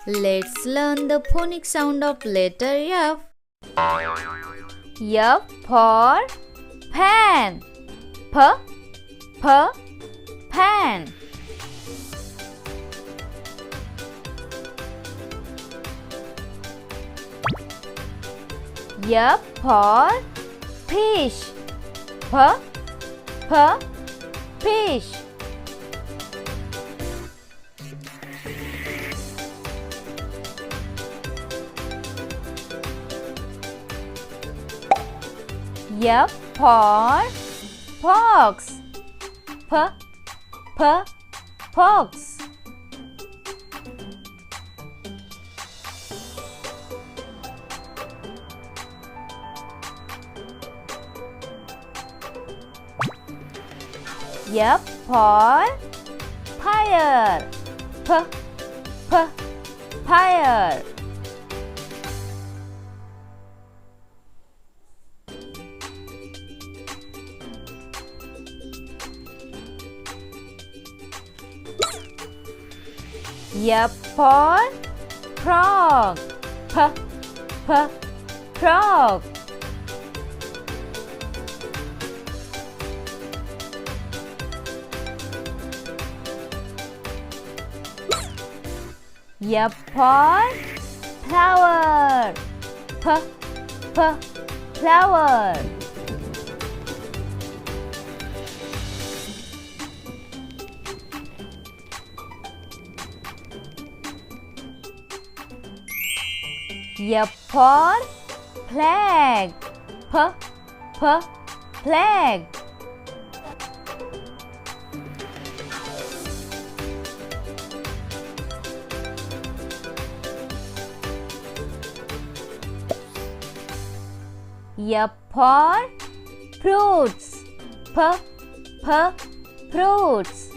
Let's learn the phonic sound of letter F. F for fan. Fan. F for fish. Fish. F for fox. Fox. F for fire. Fire. F for frog. Frog. F for flower. Flower. F for flag. Flag. F for fruits. Fruits.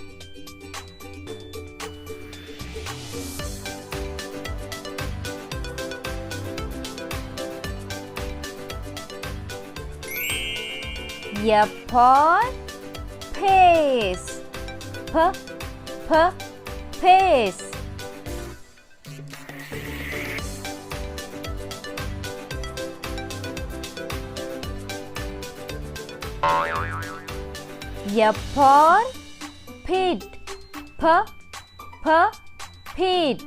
F for face. Face. F for feet. Feet.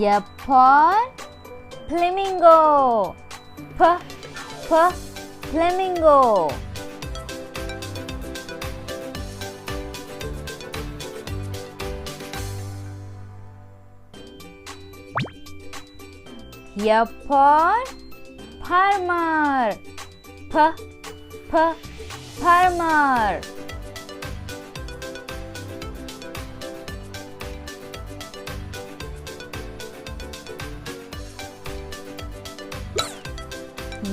F for flamingo. Flamingo. F for farmer. Farmer.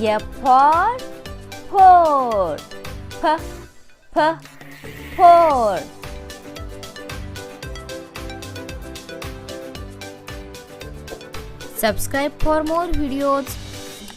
F for four. Four. Subscribe for more videos.